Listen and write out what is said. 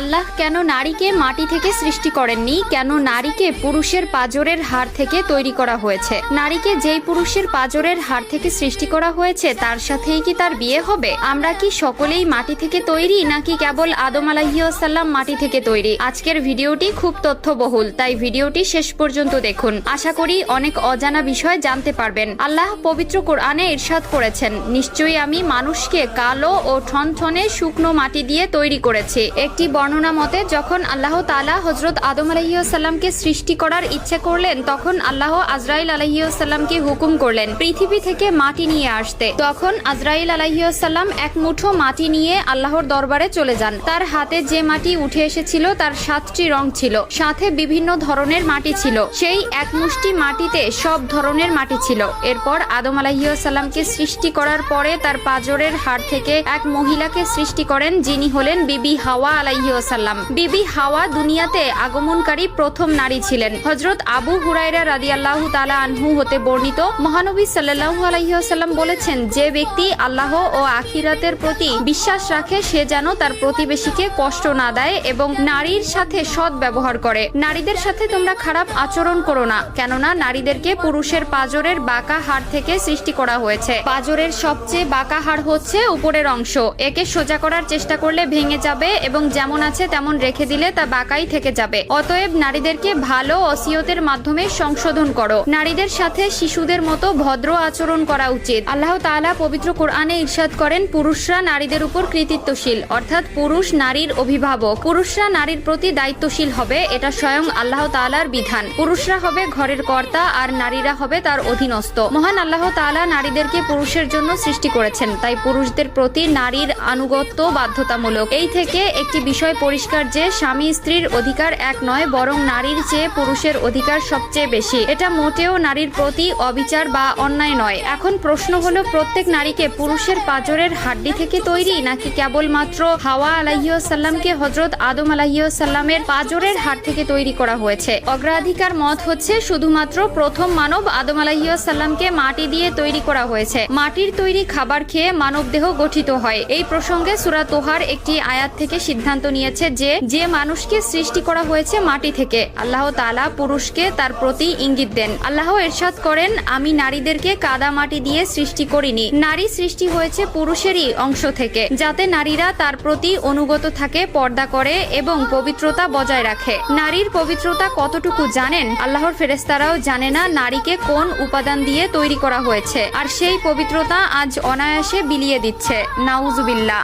আল্লাহ কেন নারীকে মাটি থেকে সৃষ্টি করেননি? কেন নারীকে পুরুষের পাঁজরের হাড় থেকে তৈরি করা হয়েছে? নারীকে যেই পুরুষের পাঁজরের হাড় থেকে সৃষ্টি করা হয়েছে তার সাথেই কি তার বিয়ে হবে? আমরা কি সকলেই মাটি থেকে তৈরি, নাকি কেবল আদম আলাইহিস সালাম মাটি থেকে তৈরি? আজকের ভিডিওটি খুব তথ্যবহুল, তাই ভিডিওটি শেষ পর্যন্ত দেখুন। আশা করি অনেক অজানা বিষয় জানতে পারবেন। আল্লাহ পবিত্র কোরআনে ইরশাদ করেছেন, নিশ্চয়ই আমি মানুষকে কালো ও ঠনঠনে শুকনো মাটি দিয়ে তৈরি করেছি। একটি বর্ণনা মতে যখন আল্লাহ তাআলা হযরত আদম আলাইহিস সালামকে সৃষ্টি করার ইচ্ছে করলেন, তখন আল্লাহ আজরাইল আলাইহিস সালামকে হুকুম করলেন পৃথিবী থেকে মাটি নিয়ে আসতে। তখন আজরাইল আলাইহিস সালাম এক মুঠো মাটি নিয়ে আল্লাহর দরবারে চলে যান। তার হাতে যে মাটি উঠে এসেছিল তার 7টি রং ছিল, সাথে বিভিন্ন ধরনের মাটি ছিল। সেই এক মুষ্টি মাটিতে সব ধরনের মাটি ছিল। এরপর আদম আলাইহিস সালামকে সৃষ্টি করার পরে তার পাঁজরের হাড় থেকে এক মহিলাকে সৃষ্টি করেন, যিনি হলেন বিবি হাওয়া আলাইহিস সালাম। বিবি হাওয়া দুনিয়াতে আগমনকারী প্রথম নারী ছিলেন। হযরত আবু হুরায়রা রাদিয়াল্লাহু তাআলা আনহু হতে বর্ণিত, মহানবী সাল্লাল্লাহু আলাইহি ওয়াসাল্লাম বলেছেন, যে ব্যক্তি আল্লাহ ও আখিরাতের প্রতি বিশ্বাস রাখে সে যেন তার প্রতিবেশীকে কষ্ট না দেয় এবং নারীর সাথে সৎ ব্যবহার করে। নারীদের সাথে তোমরা খারাপ আচরণ করো না, কেননা নারীদেরকে পুরুষের পাঁজরের বাঁকা হাড় থেকে সৃষ্টি করা হয়েছে। পাঁজরের সবচেয়ে বাঁকা হাড় হচ্ছে উপরের অংশ। একে সোজা করার চেষ্টা করলে ভেঙে যাবে এবং যেমন আছে তেমন রেখে দিলে তা বাঁকাই থেকে যাবে। অতএব নারীদেরকে ভালো ওসিয়তের মাধ্যমে সংশোধন করো। নারীদের সাথে শিশুদের মতো ভদ্র আচরণ করা উচিত। আল্লাহ তাআলা পবিত্র কোরআনে ইরশাদ করেন, পুরুষরা নারীদের উপর কৃতিত্বশীল, অর্থাৎ পুরুষ নারীর অভিভাবক। পুরুষরা নারীর প্রতি দায়িত্বশীল হবে, এটা স্বয়ং আল্লাহ তাআলার বিধান। পুরুষরা হবে ঘরের কর্তা আর নারীরা হবে তার অধীনস্থ। মহান আল্লাহ তাআলা নারীদেরকে পুরুষের জন্য সৃষ্টি করেছেন, তাই পুরুষদের প্রতি নারীর আনুগত্য বাধ্যতামূলক। এই থেকে একটি বিষয় পরিষ্কার যে স্বামী স্ত্রীর অধিকার এক নয়, বরং নারীর চেয়ে পুরুষের অধিকার সবচেয়ে বেশি। এটা মোটেও নারীর প্রতি অবিচার বা অন্যায় নয়। এখন প্রশ্ন হলো, প্রত্যেক নারীকে পুরুষের পাঁজরের হাড্ডি থেকে তৈরি, নাকি কেবলমাত্র হাওয়া আলাইহিস সালামকে হযরত আদম আলাইহিস সালামের পাঁজরের হাড় থেকে তৈরি করা হয়েছে? অগ্রাধিকার মত হচ্ছে শুধুমাত্র প্রথম মানব আদম আলাইহিস সালামকে মাটি দিয়ে তৈরি করা হয়েছে। মাটির তৈরি খাবার খেয়ে মানব দেহ গঠিত হয়। এই প্রসঙ্গে সূরা তোহার একটি আয়াত থেকে সিদ্ধান্ত নিয়েছে যে মানুষকে সৃষ্টি করা হয়েছে মাটি থেকে। আল্লাহ তাআলা পুরুষকে তার প্রতি ইঙ্গিত দেন। আল্লাহ ইরশাদ করেন, আমি নারীদেরকে কাদা মাটি দিয়ে সৃষ্টি করিনি। নারী সৃষ্টি হয়েছে পুরুষেরই অংশ থেকে, যাতে নারীরা তার প্রতি অনুগত থাকে, পর্দা করে এবং পবিত্রতা বজায় রাখে। নারীর পবিত্রতা কতটুকু জানেন? আল্লাহর ফেরেশতারাও জানে না নারীকে কোন উপাদান দিয়ে তৈরি করা হয়েছে, আর সেই পবিত্রতা আজ অনায়াসে বিলিয়ে দিচ্ছে। নাউজুবিল্লাহ।